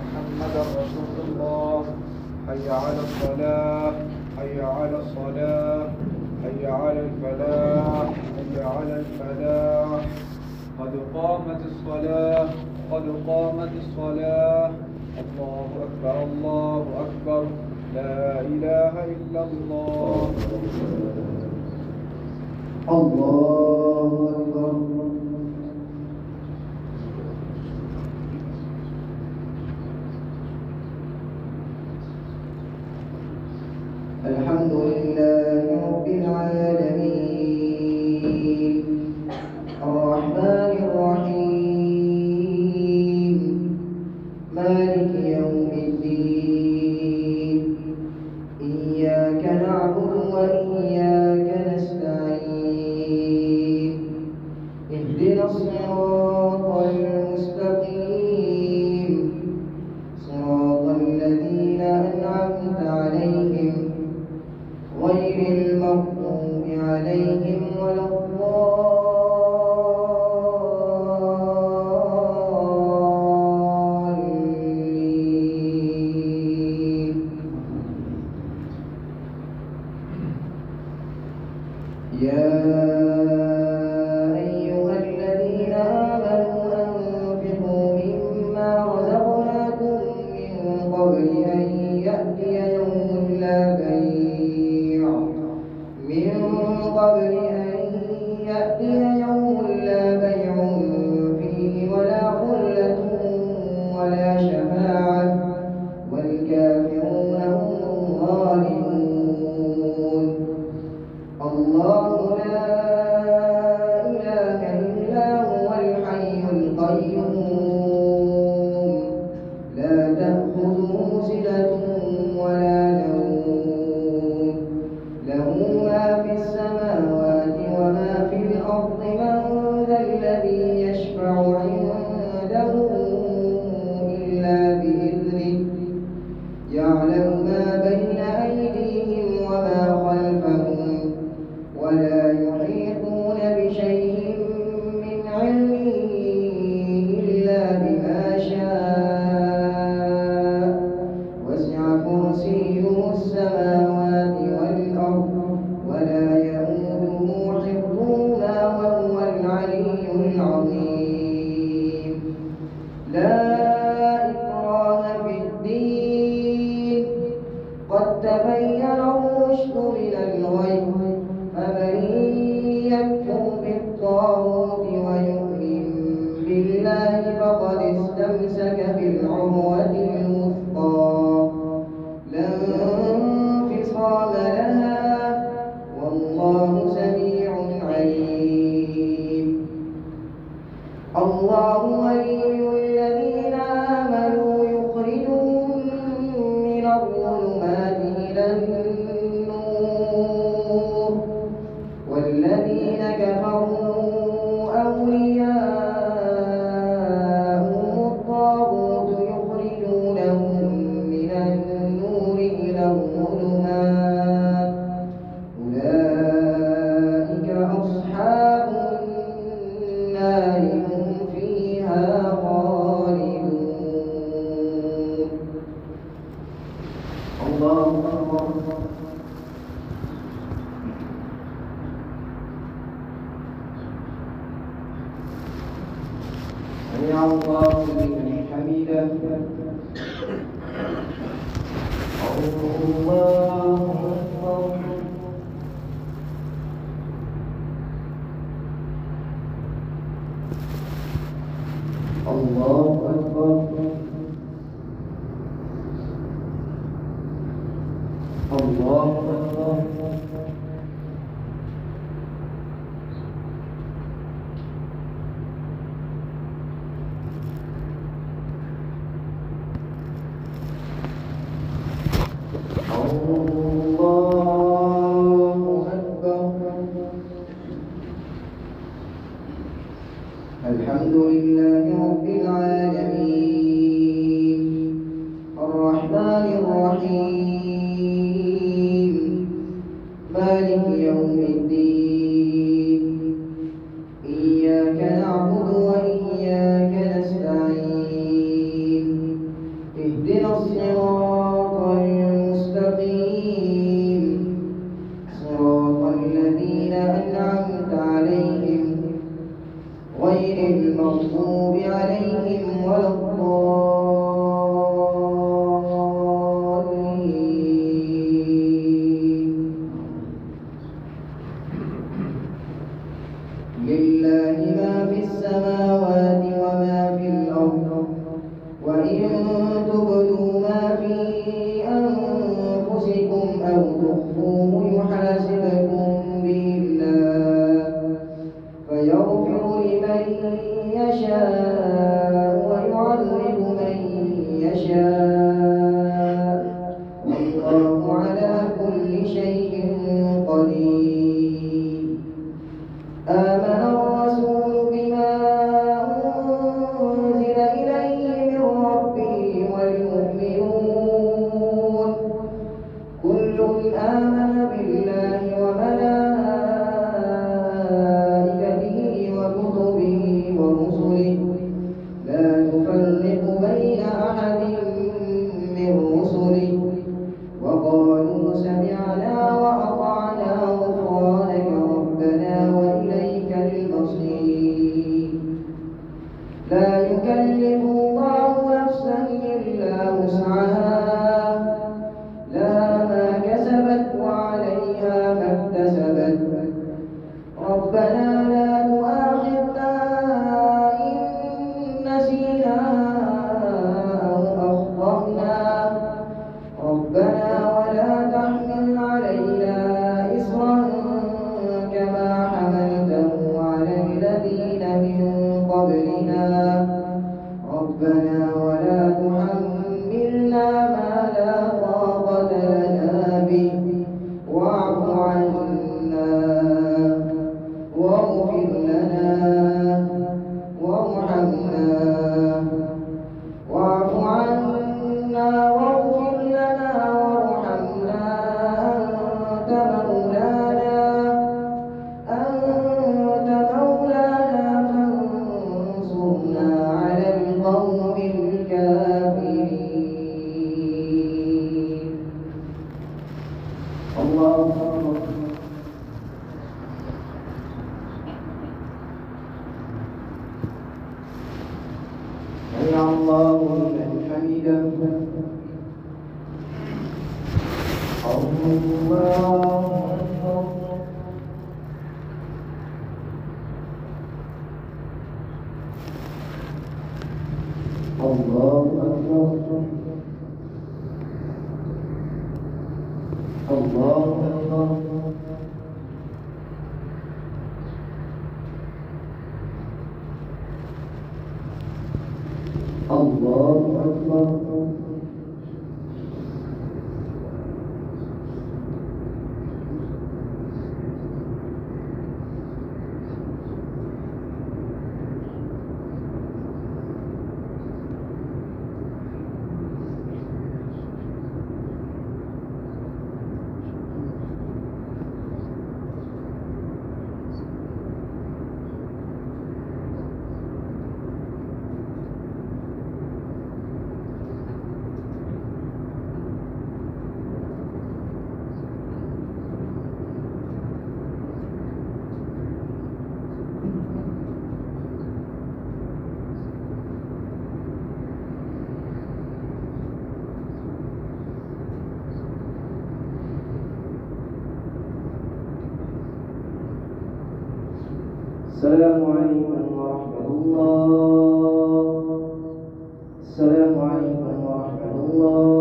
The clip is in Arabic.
محمدا رسول الله. حي على الصلاة، حي على الصلاة، حي على الفلاح، حي على الفلاح. قد قامت الصلاة، قد قامت الصلاة. الله أكبر، الله أكبر، لا إله إلا الله. الله أكبر. الحمد لله رب العالمين، الرحمن الرحيم، مالك يوم الدين. إياك نعبد وإياك نستعين. اهدنا الصراط المستقيم، صراط الذين أنعمت عليهم غير المغضوب عليهم ولا الضالين. يا أيها الذين آمنوا أنفقوا مما رزقناكم من قبل أن يأتي يوم لا بيع فيه ولا خلة ولا شفاعة، والكافرون هم الظالمون. الله لا إله إلا هو الحي القيوم، لا تأخذه سنة ولا نوم، له ما في السماوات وما في الأرض. من ذا الذي يشفع عنده إلا بإذنه، يعلم ما بين أيديهم وما خلفهم، ولا يحيطون بشيء من علمه إلا بما شاء. وسع كرسيه السماوات والأرض، ولا يئوده حفظهما وهو العلي العظيم. لا إكراه في الدين، قد تبين الرشد من الغي. فمن يكفر بالطاغوت ويؤمن بالله فقد استمسك بالعروة الوثقى، لا انفصام لها، والله سميع عليم. الله ولي الذين آمنوا يخرجهم من الظلمات إلى النور، والذين كفروا أولياءهم الطاغوت يخرجونهم من النور إلى الظلمات. أولئك أصحاب النار، هم فيها خالدون. الله أكبر. سمع الله لمن حمده. الله أكبر. الله أكبر. الله أكبر. الله أكبر. الحمد لله رب العالمين، الرحمن الرحيم، مالك يوم الدين. إياك نعبد وإياك نستعين. غير المغضوب عليهم ولا الضالين. لله ما في السماوات وما في الأرض وإن تبدوا ما في أنفسكم أو تخفوه يحاسبكم به الله فيغفر لمن يشاء ويعذب من يشاء والله على كل شيء قدير. آمن الرسول بما أنزل إليه من ربه والمؤمنون كل آمن بالله وملائكته وكتبه ورسله لا نفرق بين أحد من رسله وقالوا سمعنا وأطعنا غفرانك ربنا وإليك المصير. لا يكلف الله نفسا إلا وسعها لها ما كسبت وعليها ما اكتسبت ربنا لا تؤاخذنا إن نسينا أو أخطأنا ربنا ولا تحمل علينا إصرا كما حملته على الذين من قبلنا ربنا ولا تحملنا ما لا طاقة لنا به واعف عنا واغفر لنا وارحمنا واعف عنا واغفر لنا وارحمنا أنت مولانا فانصرنا على القوم الكافرين. الله أكبر. سمع الله لمن حمده. الله أكبر. الله أكبر. الله أكبر. الله أكبر. السلام عليكم ورحمة الله. السلام عليكم ورحمة الله.